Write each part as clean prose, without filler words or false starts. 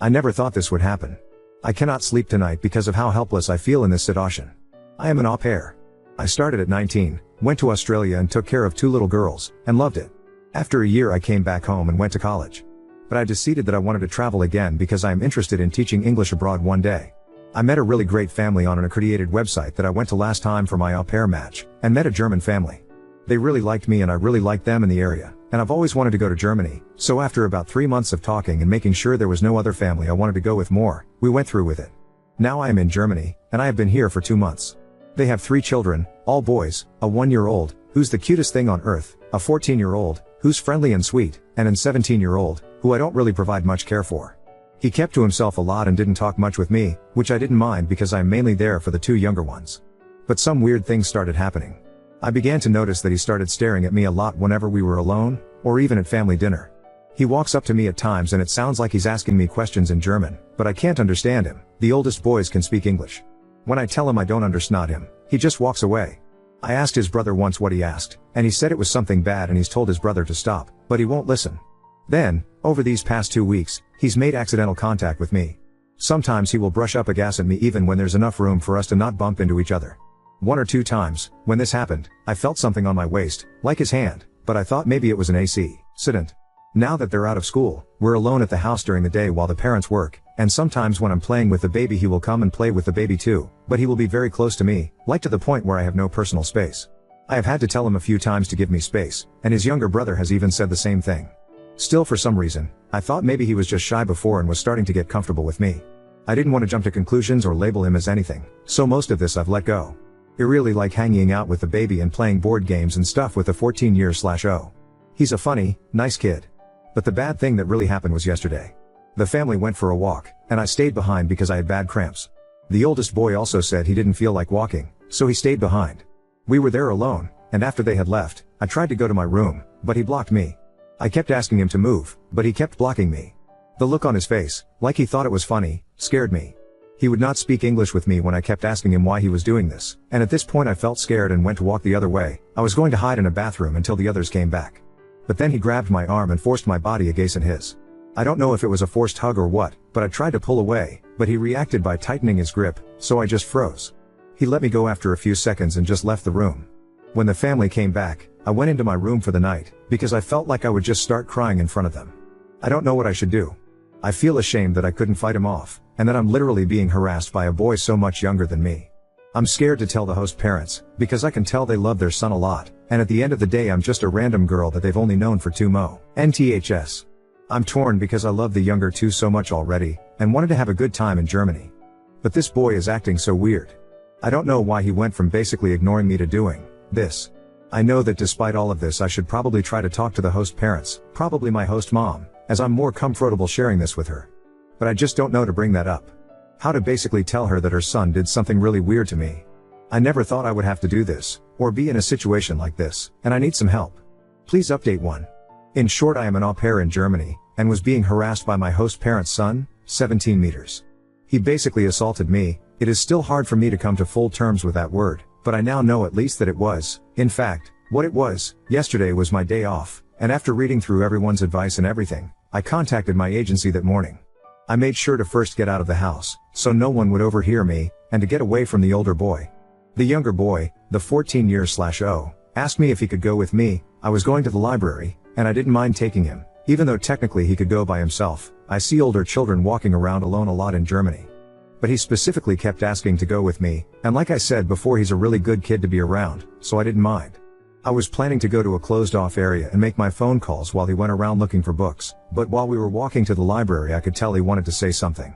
I never thought this would happen. I cannot sleep tonight because of how helpless I feel in this situation. I am an au pair. I started at 19, went to Australia and took care of 2 little girls, and loved it. After a year I came back home and went to college. But I decided that I wanted to travel again because I am interested in teaching English abroad one day. I met a really great family on an accredited website that I went to last time for my au pair match, and met a German family. They really liked me and I really liked them in the area, and I've always wanted to go to Germany, so after about 3 months of talking and making sure there was no other family I wanted to go with more, we went through with it. Now I am in Germany, and I have been here for 2 months. They have 3 children, all boys, a 1-year-old, who's the cutest thing on earth, a 14-year-old, who's friendly and sweet, and a 17-year-old, who I don't really provide much care for. He kept to himself a lot and didn't talk much with me, which I didn't mind because I'm mainly there for the 2 younger ones. But some weird things started happening. I began to notice that he started staring at me a lot whenever we were alone, or even at family dinner. He walks up to me at times and it sounds like he's asking me questions in German, but I can't understand him. The oldest boys can speak English. When I tell him I don't understand him, he just walks away. I asked his brother once what he asked, and he said it was something bad and he's told his brother to stop, but he won't listen. Then, over these past 2 weeks, he's made accidental contact with me. Sometimes he will brush up against me even when there's enough room for us to not bump into each other. 1 or 2 times, when this happened, I felt something on my waist, like his hand, but I thought maybe it was an accident. Now that they're out of school, we're alone at the house during the day while the parents work, and sometimes when I'm playing with the baby he will come and play with the baby too, but he will be very close to me, like to the point where I have no personal space. I have had to tell him a few times to give me space, and his younger brother has even said the same thing. Still, for some reason, I thought maybe he was just shy before and was starting to get comfortable with me. I didn't want to jump to conclusions or label him as anything, so most of this I've let go. I really like hanging out with the baby and playing board games and stuff with the 14-year-old. He's a funny, nice kid. But the bad thing that really happened was yesterday. The family went for a walk, and I stayed behind because I had bad cramps. The oldest boy also said he didn't feel like walking, so he stayed behind. We were there alone, and after they had left, I tried to go to my room, but he blocked me. I kept asking him to move, but he kept blocking me. The look on his face, like he thought it was funny, scared me. He would not speak English with me when I kept asking him why he was doing this, and at this point I felt scared and went to walk the other way. I was going to hide in a bathroom until the others came back. But then he grabbed my arm and forced my body against his. I don't know if it was a forced hug or what, but I tried to pull away, but he reacted by tightening his grip, so I just froze. He let me go after a few seconds and just left the room. When the family came back, I went into my room for the night, because I felt like I would just start crying in front of them. I don't know what I should do. I feel ashamed that I couldn't fight him off, and that I'm literally being harassed by a boy so much younger than me. I'm scared to tell the host parents, because I can tell they love their son a lot, and at the end of the day I'm just a random girl that they've only known for 2 months. I'm torn because I love the younger 2 so much already, and wanted to have a good time in Germany. But this boy is acting so weird. I don't know why he went from basically ignoring me to doing this. I know that despite all of this I should probably try to talk to the host parents, probably my host mom, as I'm more comfortable sharing this with her. But I just don't know to bring that up. How to basically tell her that her son did something really weird to me. I never thought I would have to do this, or be in a situation like this, and I need some help. Please update 1. In short, I am an au pair in Germany, and was being harassed by my host parent's son, 17 meters. He basically assaulted me. It is still hard for me to come to full terms with that word, but I now know at least that it was, in fact, what it was. Yesterday was my day off, and after reading through everyone's advice and everything, I contacted my agency that morning. I made sure to first get out of the house, so no one would overhear me, and to get away from the older boy. The younger boy, the 14-year-old, asked me if he could go with me. I was going to the library, and I didn't mind taking him, even though technically he could go by himself. I see older children walking around alone a lot in Germany. But he specifically kept asking to go with me, and like I said before, he's a really good kid to be around, so I didn't mind. I was planning to go to a closed-off area and make my phone calls while he went around looking for books, but while we were walking to the library I could tell he wanted to say something.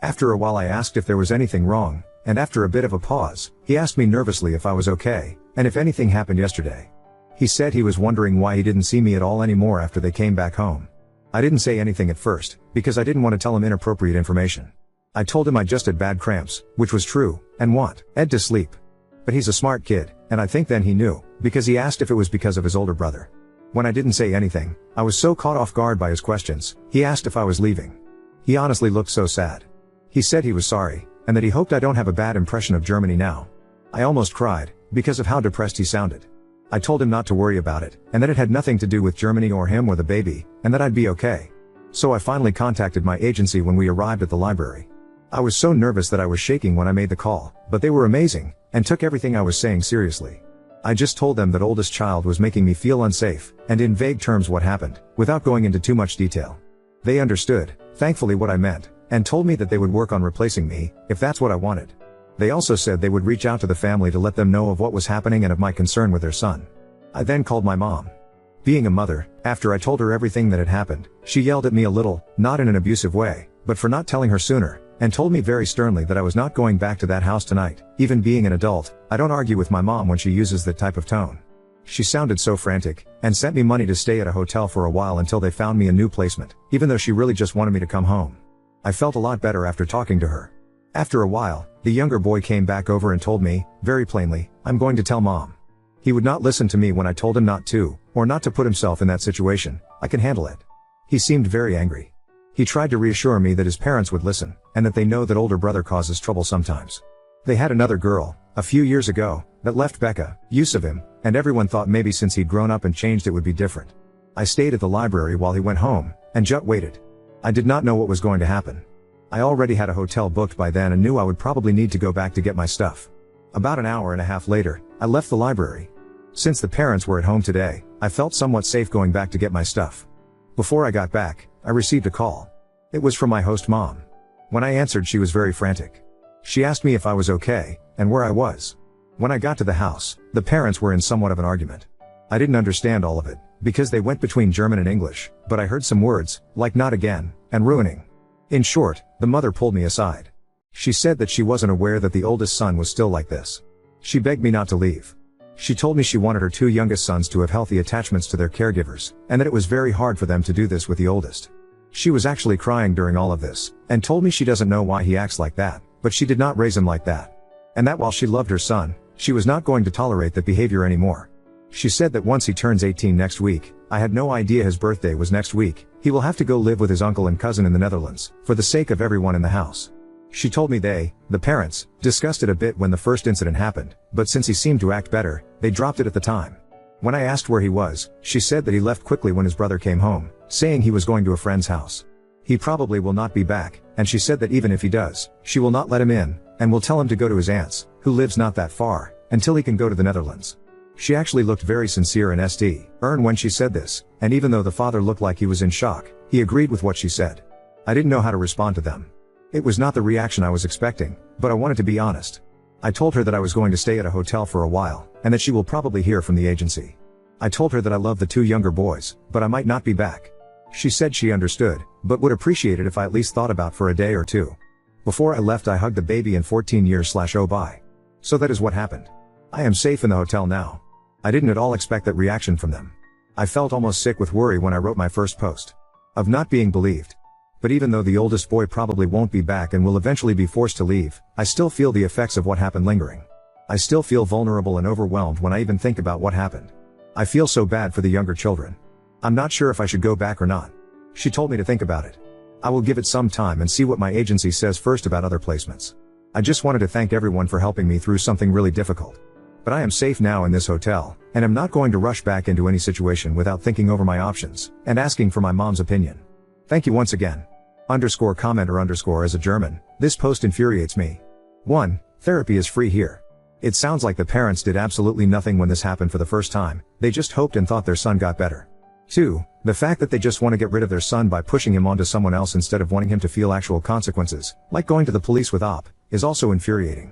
After a while I asked if there was anything wrong, and after a bit of a pause, he asked me nervously if I was okay, and if anything happened yesterday. He said he was wondering why he didn't see me at all anymore after they came back home. I didn't say anything at first, because I didn't want to tell him inappropriate information. I told him I just had bad cramps, which was true, and want Ed to sleep. But he's a smart kid, and I think then he knew, because he asked if it was because of his older brother. When I didn't say anything, I was so caught off guard by his questions. He asked if I was leaving. He honestly looked so sad. He said he was sorry, and that he hoped I don't have a bad impression of Germany now. I almost cried, because of how depressed he sounded. I told him not to worry about it, and that it had nothing to do with Germany or him or the baby, and that I'd be okay. So I finally contacted my agency when we arrived at the library. I was so nervous that I was shaking when I made the call, but they were amazing, and took everything I was saying seriously. I just told them that oldest child was making me feel unsafe, and in vague terms what happened, without going into too much detail. They understood, thankfully, what I meant, and told me that they would work on replacing me, if that's what I wanted. They also said they would reach out to the family to let them know of what was happening and of my concern with their son. I then called my mom. Being a mother, after I told her everything that had happened, she yelled at me a little, not in an abusive way, but for not telling her sooner, and told me very sternly that I was not going back to that house tonight. Even being an adult, I don't argue with my mom when she uses that type of tone. She sounded so frantic, and sent me money to stay at a hotel for a while until they found me a new placement, even though she really just wanted me to come home. I felt a lot better after talking to her. After a while, the younger boy came back over and told me, very plainly, "I'm going to tell mom." He would not listen to me when I told him not to, or not to put himself in that situation. I can handle it. He seemed very angry. He tried to reassure me that his parents would listen, and that they know that older brother causes trouble sometimes. They had another girl, a few years ago, that left Becca, use of him, and everyone thought maybe since he'd grown up and changed it would be different. I stayed at the library while he went home, and just waited. I did not know what was going to happen. I already had a hotel booked by then and knew I would probably need to go back to get my stuff. About an hour and a half later, I left the library. Since the parents were at home today, I felt somewhat safe going back to get my stuff. Before I got back, I received a call. It was from my host mom. When I answered, she was very frantic. She asked me if I was okay, and where I was. When I got to the house, the parents were in somewhat of an argument. I didn't understand all of it, because they went between German and English, but I heard some words, like not again, and ruining. In short, the mother pulled me aside. She said that she wasn't aware that the oldest son was still like this. She begged me not to leave. She told me she wanted her two youngest sons to have healthy attachments to their caregivers, and that it was very hard for them to do this with the oldest. She was actually crying during all of this, and told me she doesn't know why he acts like that, but she did not raise him like that. And that while she loved her son, she was not going to tolerate that behavior anymore. She said that once he turns 18 next week, I had no idea his birthday was next week, he will have to go live with his uncle and cousin in the Netherlands, for the sake of everyone in the house. She told me they, the parents, discussed it a bit when the first incident happened, but since he seemed to act better, they dropped it at the time. When I asked where he was, she said that he left quickly when his brother came home, saying he was going to a friend's house. He probably will not be back, and she said that even if he does, she will not let him in, and will tell him to go to his aunt's, who lives not that far, until he can go to the Netherlands. She actually looked very sincere and earnest when she said this, and even though the father looked like he was in shock, he agreed with what she said. I didn't know how to respond to them. It was not the reaction I was expecting, but I wanted to be honest. I told her that I was going to stay at a hotel for a while, and that she will probably hear from the agency. I told her that I love the two younger boys, but I might not be back. She said she understood, but would appreciate it if I at least thought about for a day or two. Before I left, I hugged the baby and 14 years/oh bye. So that is what happened. I am safe in the hotel now. I didn't at all expect that reaction from them. I felt almost sick with worry when I wrote my first post. Of not being believed. But even though the oldest boy probably won't be back and will eventually be forced to leave, I still feel the effects of what happened lingering. I still feel vulnerable and overwhelmed when I even think about what happened. I feel so bad for the younger children. I'm not sure if I should go back or not. She told me to think about it. I will give it some time and see what my agency says first about other placements. I just wanted to thank everyone for helping me through something really difficult. But I am safe now in this hotel, and am not going to rush back into any situation without thinking over my options, and asking for my mom's opinion. Thank you once again. _commenter_ as a German, this post infuriates me. 1. Therapy is free here. It sounds like the parents did absolutely nothing when this happened for the first time, they just hoped and thought their son got better. 2. The fact that they just want to get rid of their son by pushing him onto someone else instead of wanting him to feel actual consequences, like going to the police with OP, is also infuriating.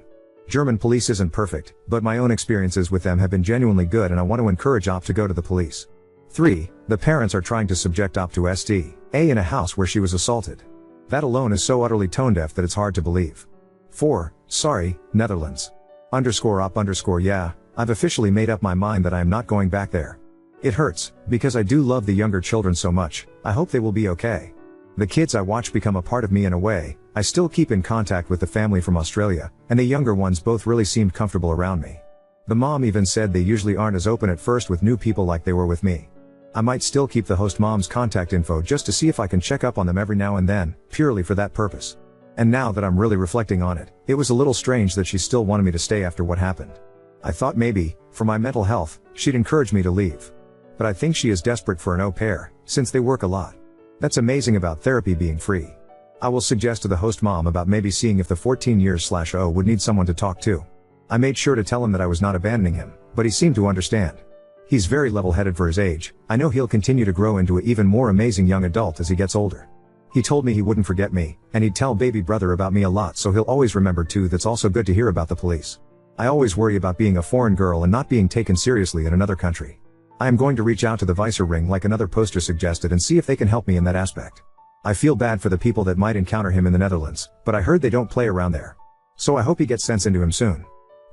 German police isn't perfect, but my own experiences with them have been genuinely good and I want to encourage OP to go to the police. 3. The parents are trying to subject OP to STA in a house where she was assaulted. That alone is so utterly tone deaf that it's hard to believe. 4. Sorry, Netherlands. _op_ yeah, I've officially made up my mind that I am not going back there. It hurts, because I do love the younger children so much, I hope they will be okay. The kids I watch become a part of me in a way, I still keep in contact with the family from Australia, and the younger ones both really seemed comfortable around me. The mom even said they usually aren't as open at first with new people like they were with me. I might still keep the host mom's contact info just to see if I can check up on them every now and then, purely for that purpose. And now that I'm really reflecting on it, it was a little strange that she still wanted me to stay after what happened. I thought maybe, for my mental health, she'd encourage me to leave. But I think she is desperate for an au pair, since they work a lot. That's amazing about therapy being free. I will suggest to the host mom about maybe seeing if the 14 years/0 would need someone to talk to. I made sure to tell him that I was not abandoning him, but he seemed to understand. He's very level-headed for his age. I know he'll continue to grow into an even more amazing young adult as he gets older. He told me he wouldn't forget me, and he'd tell baby brother about me a lot, so he'll always remember too. That's also good to hear about the police. I always worry about being a foreign girl and not being taken seriously in another country. I am going to reach out to the Vicer ring like another poster suggested and see if they can help me in that aspect. I feel bad for the people that might encounter him in the Netherlands, but I heard they don't play around there. So I hope he gets sense into him soon.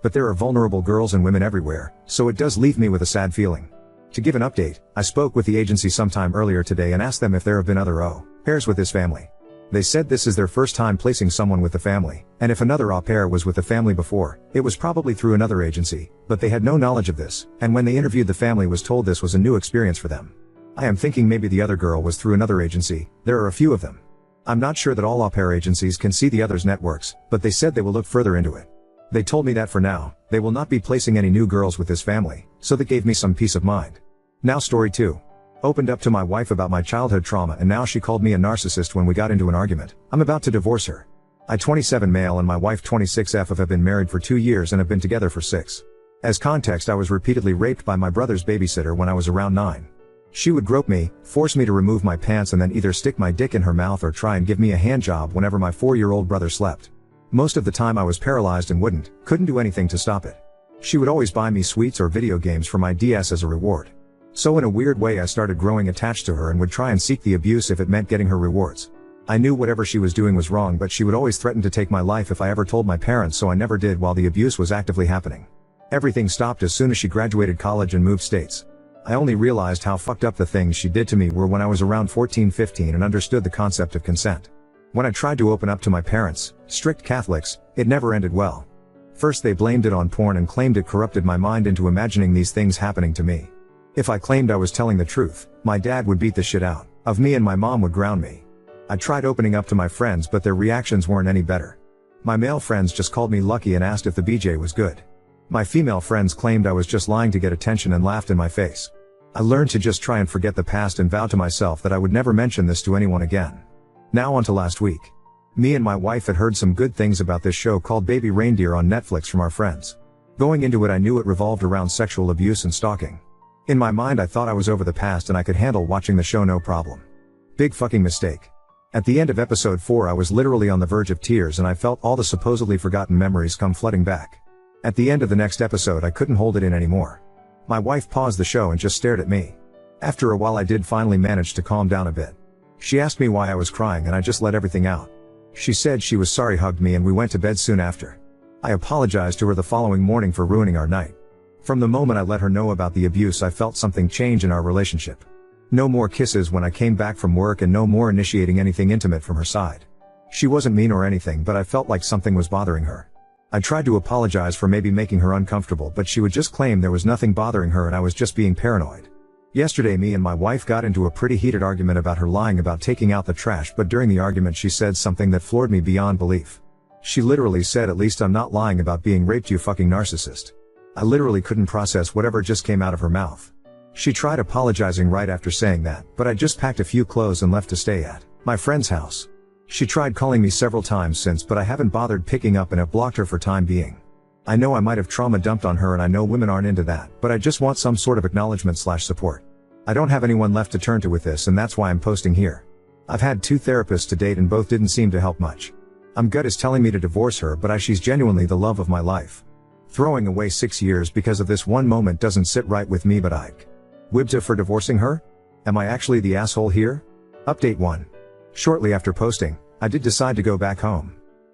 But there are vulnerable girls and women everywhere, so it does leave me with a sad feeling. To give an update, I spoke with the agency sometime earlier today and asked them if there have been other au pairs with this family. They said this is their first time placing someone with the family, and if another au pair was with the family before, it was probably through another agency, but they had no knowledge of this, and when they interviewed the family was told this was a new experience for them. I am thinking maybe the other girl was through another agency. There are a few of them. I'm not sure that all au pair agencies can see the others' networks, but they said they will look further into it. They told me that for now, they will not be placing any new girls with this family, so that gave me some peace of mind. Now story 2. Opened up to my wife about my childhood trauma and now she called me a narcissist when we got into an argument. I'm about to divorce her. I 27 male and my wife 26F have been married for 2 years and have been together for 6. As context, I was repeatedly raped by my brother's babysitter when I was around 9. She would grope me, force me to remove my pants and then either stick my dick in her mouth or try and give me a hand job whenever my 4-year-old brother slept. Most of the time I was paralyzed and couldn't do anything to stop it. She would always buy me sweets or video games for my DS as a reward. So in a weird way I started growing attached to her and would try and seek the abuse if it meant getting her rewards. I knew whatever she was doing was wrong, but she would always threaten to take my life if I ever told my parents, so I never did while the abuse was actively happening. Everything stopped as soon as she graduated college and moved states. I only realized how fucked up the things she did to me were when I was around 14-15 and understood the concept of consent. When I tried to open up to my parents, strict Catholics, it never ended well. First they blamed it on porn and claimed it corrupted my mind into imagining these things happening to me. If I claimed I was telling the truth, my dad would beat the shit out of me and my mom would ground me. I tried opening up to my friends but their reactions weren't any better. My male friends just called me lucky and asked if the BJ was good. My female friends claimed I was just lying to get attention and laughed in my face. I learned to just try and forget the past and vowed to myself that I would never mention this to anyone again. Now on to last week. Me and my wife had heard some good things about this show called Baby Reindeer on Netflix from our friends. Going into it I knew it revolved around sexual abuse and stalking. In my mind I thought I was over the past and I could handle watching the show no problem. Big fucking mistake. At the end of episode 4 I was literally on the verge of tears and I felt all the supposedly forgotten memories come flooding back. At the end of the next episode I couldn't hold it in anymore. My wife paused the show and just stared at me. After a while I did finally manage to calm down a bit. She asked me why I was crying and I just let everything out. She said she was sorry, hugged me, and we went to bed soon after. I apologized to her the following morning for ruining our night. From the moment I let her know about the abuse I felt something change in our relationship. No more kisses when I came back from work and no more initiating anything intimate from her side. She wasn't mean or anything, but I felt like something was bothering her. I tried to apologize for maybe making her uncomfortable, but she would just claim there was nothing bothering her and I was just being paranoid. Yesterday me and my wife got into a pretty heated argument about her lying about taking out the trash, but during the argument she said something that floored me beyond belief. She literally said, "At least I'm not lying about being raped, you fucking narcissist." I literally couldn't process whatever just came out of her mouth. She tried apologizing right after saying that, but I just packed a few clothes and left to stay at my friend's house. She tried calling me several times since, but I haven't bothered picking up and have blocked her for time being. I know I might have trauma dumped on her and I know women aren't into that, but I just want some sort of acknowledgement/support. I don't have anyone left to turn to with this and that's why I'm posting here. I've had 2 therapists to date and both didn't seem to help much. Gut is telling me to divorce her, but she's genuinely the love of my life. Throwing away 6 years because of this one moment doesn't sit right with me, but I Wibta for divorcing her? Am I actually the asshole here? Update 1. Shortly after posting, I did decide to go back home.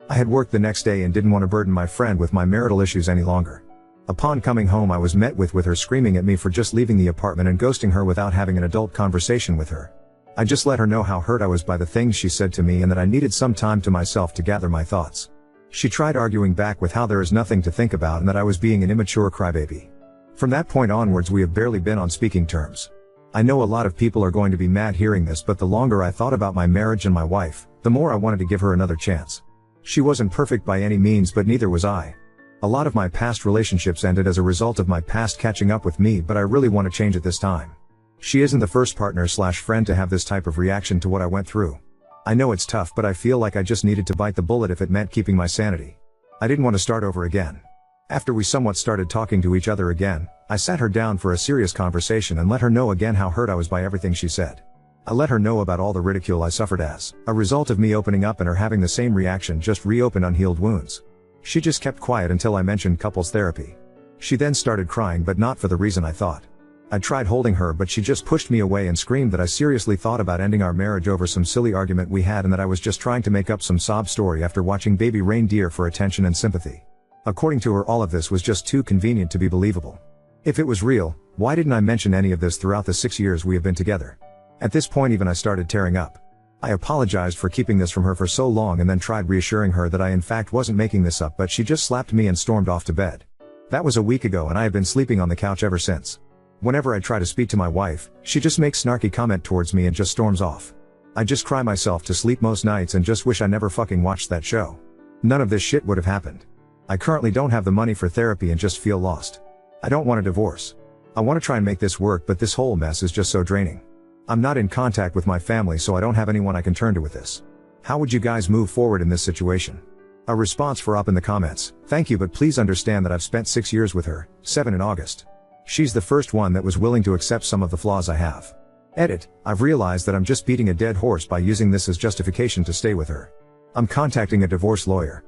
I had work the next day and didn't want to burden my friend with my marital issues any longer. Upon coming home I was met with her screaming at me for just leaving the apartment and ghosting her without having an adult conversation with her. I just let her know how hurt I was by the things she said to me and that I needed some time to myself to gather my thoughts. She tried arguing back with how there is nothing to think about and that I was being an immature crybaby. From that point onwards we have barely been on speaking terms. I know a lot of people are going to be mad hearing this, but the longer I thought about my marriage and my wife, the more I wanted to give her another chance. She wasn't perfect by any means, but neither was I. A lot of my past relationships ended as a result of my past catching up with me, but I really want to change it this time. She isn't the first partner/friend to have this type of reaction to what I went through. I know it's tough, but I feel like I just needed to bite the bullet if it meant keeping my sanity. I didn't want to start over again. After we somewhat started talking to each other again, I sat her down for a serious conversation and let her know again how hurt I was by everything she said. I let her know about all the ridicule I suffered as a result of me opening up and her having the same reaction, just reopen unhealed wounds. She just kept quiet until I mentioned couples therapy. She then started crying, but not for the reason I thought. I tried holding her, but she just pushed me away and screamed that I seriously thought about ending our marriage over some silly argument we had and that I was just trying to make up some sob story after watching baby reindeer for attention and sympathy. According to her, all of this was just too convenient to be believable. If it was real, why didn't I mention any of this throughout the 6 years we have been together? At this point even I started tearing up. I apologized for keeping this from her for so long and then tried reassuring her that I in fact wasn't making this up, but she just slapped me and stormed off to bed. That was a week ago and I have been sleeping on the couch ever since. Whenever I try to speak to my wife, she just makes snarky comment towards me and just storms off. I just cry myself to sleep most nights and just wish I never fucking watched that show. None of this shit would have happened. I currently don't have the money for therapy and just feel lost. I don't want a divorce. I want to try and make this work, but this whole mess is just so draining. I'm not in contact with my family, so I don't have anyone I can turn to with this. How would you guys move forward in this situation? A response for up in the comments: thank you, but please understand that I've spent 6 years with her, 7 in August. She's the first one that was willing to accept some of the flaws I have. Edit: I've realized that I'm just beating a dead horse by using this as justification to stay with her. I'm contacting a divorce lawyer.